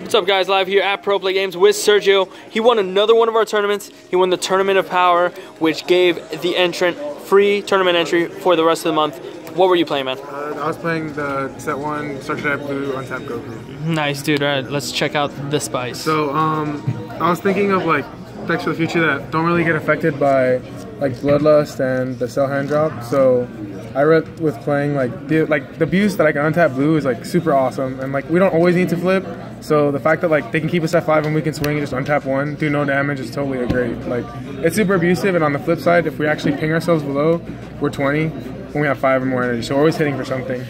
What's up, guys? Live here at Pro Play Games with Sergio. He won another one of our tournaments. He won the Tournament of Power, which gave the entrant free tournament entry for the rest of the month. What were you playing, man? I was playing the set 1 Structure Type Blue Untapped Goku. Nice, dude. All right, let's check out the spice. So, I was thinking of like decks for the future that don't really get affected by like Bloodlust and the Cell Hand Drop. So I read with playing the Buse that I can untap blue is like super awesome, and like we don't always need to flip. So the fact that like they can keep us at 5 and we can swing and just untap 1, do no damage is totally great. Like it's super abusive, and on the flip side, if we actually ping ourselves below, we're 20 when we have 5 or more energy. So we're always hitting for something.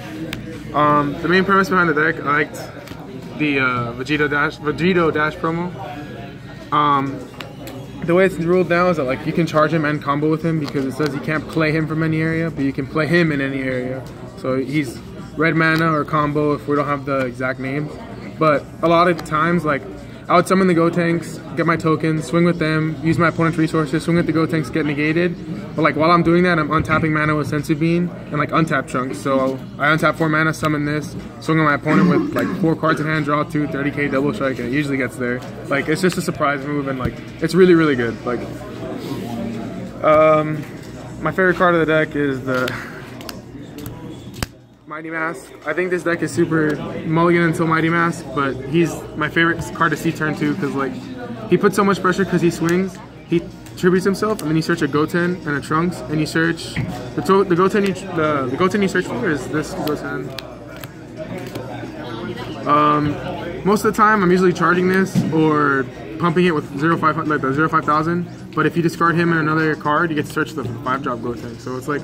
The main premise behind the deck, I liked the Vegito Dash promo. The way it's ruled now is that like you can charge him and combo with him, because it says you can't play him from any area, but you can play him in any area. So he's red mana or combo if we don't have the exact names. But a lot of times, like I would summon the Gotenks, get my tokens, swing with them, use my opponent's resources, swing with the Gotenks, get negated. But like while I'm doing that, I'm untapping mana with Sensu Bean and like untap chunks. So I untap 4 mana, summon this, swing on my opponent with like 4 cards in hand, draw 2, 30k double strike, and it usually gets there. Like it's just a surprise move, and like it's really, really good. Like my favorite card of the deck is the Mighty Mask. I think this deck is super mulligan until Mighty Mask, but he's my favorite card to see turn 2, because like he puts so much pressure because he swings. He tributes himself, and then you search a Goten and a Trunks, and you search the Goten. The Goten you search for is this Goten. Most of the time, I'm usually charging this or pumping it with 0.5, like the 0.5000. But if you discard him and another card, you get to search the 5-drop Goten. So it's like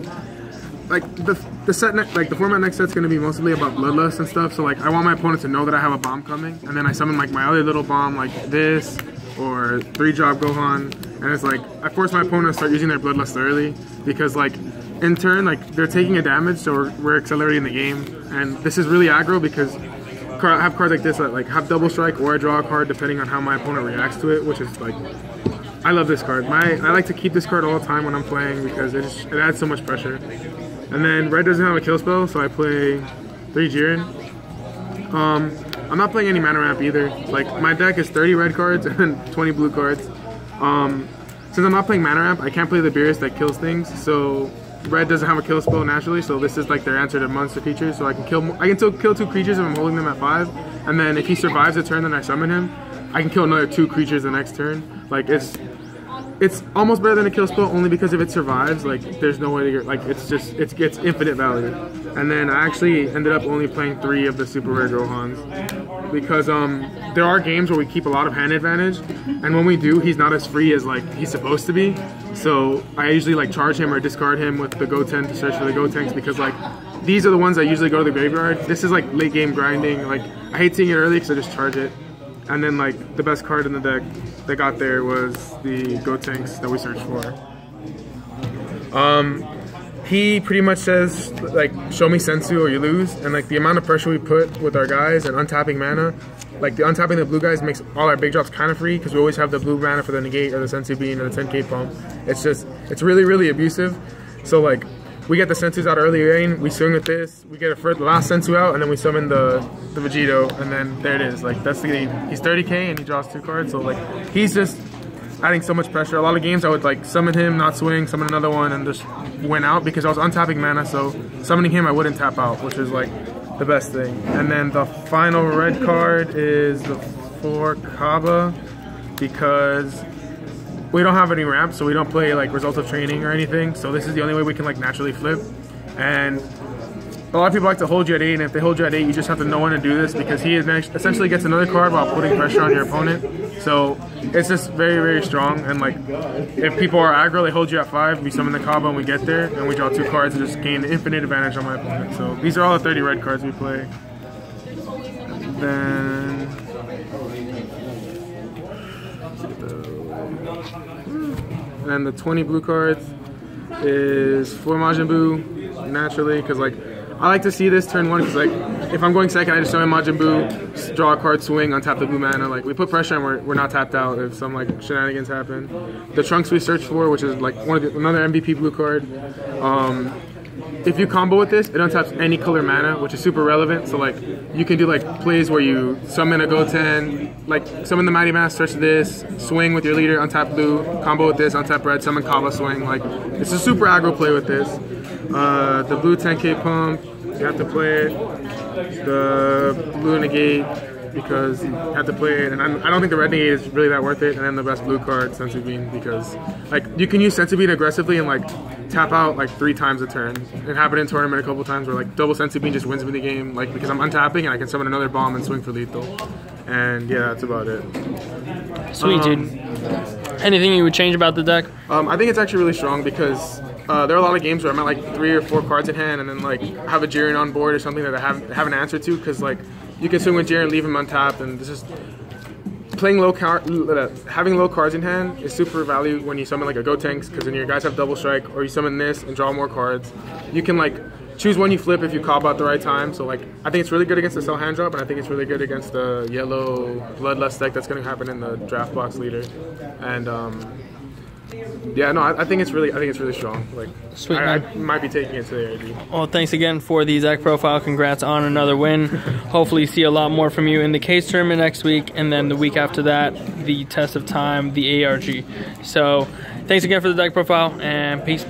the set like the format next set's gonna be mostly about Bloodlust and stuff. So like I want my opponent to know that I have a bomb coming, and then I summon like my other little bomb like this or 3-drop Gohan, and it's like I force my opponent to start using their Bloodlust early, because like in turn like they're taking a damage, so we're accelerating the game. And this is really aggro because I have cards like this that like have double strike, or I draw a card depending on how my opponent reacts to it, which is like I love this card. I like to keep this card all the time when I'm playing, because it adds so much pressure. And then red doesn't have a kill spell, so I play 3 Jiren. I'm not playing any mana ramp either. Like my deck is 30 red cards and 20 blue cards. Since I'm not playing mana ramp, I can't play the DBS that kills things. So red doesn't have a kill spell naturally, so this is like their answer to monster creatures. So I can still kill 2 creatures if I'm holding them at 5. And then if he survives a turn, then I summon him. I can kill another 2 creatures the next turn. Like it's almost better than a kill spell, only because if it survives, like there's no way to get, like it gets infinite value. And then I actually ended up only playing 3 of the super rare Gohans, because there are games where we keep a lot of hand advantage, and when we do, he's not as free as like he's supposed to be. So I usually like charge him or discard him with the Goten to search for the Gotenks, because like these are the ones that usually go to the graveyard. This is like late game grinding. Like I hate seeing it early because I just charge it. And then like the best card in the deck that got there was the Gotenks that we searched for. He pretty much says like show me Sensu or you lose, and like the amount of pressure we put with our guys and untapping mana, like the untapping the blue guys makes all our big drops kind of free, because we always have the blue mana for the negate or the Sensu Bean or the 10k pump. It's really, really abusive. So like we get the Sensus out early game, we swing with this, we get the last Sensu out, and then we summon the Vegito, and then there it is. Like that's the game. He's 30k and he draws 2 cards, so like he's just adding so much pressure. A lot of games I would like summon him, not swing, summon another one, and just win out, because I was untapping mana, so summoning him I wouldn't tap out, which is like the best thing. And then the final red card is the 4 Kaba, because we don't have any ramps, so we don't play like Results of Training or anything, so this is the only way we can like naturally flip. And a lot of people like to hold you at 8, and if they hold you at 8, you just have to know when to do this, because he essentially gets another card while putting pressure on your opponent. So it's just very, very strong. And like if people are aggro, they hold you at 5, we summon the Kaba and we get there, and we draw 2 cards and just gain infinite advantage on my opponent. So these are all the 30 red cards we play. And then and the 20 blue cards is for Majin Buu, naturally, because like I like to see this turn 1, because like if I'm going second, I just summon Majin Buu, draw a card, swing, untap the blue mana. Like we put pressure and we're not tapped out if some like shenanigans happen. The Trunks we search for, which is like another MVP blue card. if you combo with this, it untaps any color mana, which is super relevant. So like you can do like plays where you summon a Goten, like summon the Mighty Mass, search this, swing with your leader, untap blue, combo with this, untap red, summon Kaba, swing. Like it's a super aggro play with this. The blue 10k pump, you have to play it. The blue negate, because you have to play it, and I don't think the red negate is really that worth it. And then the best blue card, Sensu Bean, because like you can use Sensu Bean aggressively and like tap out like 3 times a turn. It happened in tournament a couple times where like double Sensu Bean just wins me the game, like because I'm untapping and I can summon another bomb and swing for lethal. And yeah, that's about it. Sweet, dude. Anything you would change about the deck? I think it's actually really strong because there are a lot of games where I'm at like 3 or 4 cards in hand and then like have a Jiren on board or something that I have an answer to, because like you can swing with Jiren, leave him untapped, and this is playing having low cards in hand is super value when you summon like a Gotenks, because then your guys have double strike, or you summon this and draw more cards. You can like choose one you flip if you call out the right time. So like I think it's really good against the Cell hand drop, and I think it's really good against the yellow Bloodlust deck that's going to happen in the draft box leader. And yeah, no, I think it's really strong. Like, sweet, I might be taking it today, ID. Well, thanks again for the Zach profile. Congrats on another win. Hopefully see a lot more from you in the case tournament next week, and then the week after that, the test of time, the ARG. So thanks again for the deck profile, and peace.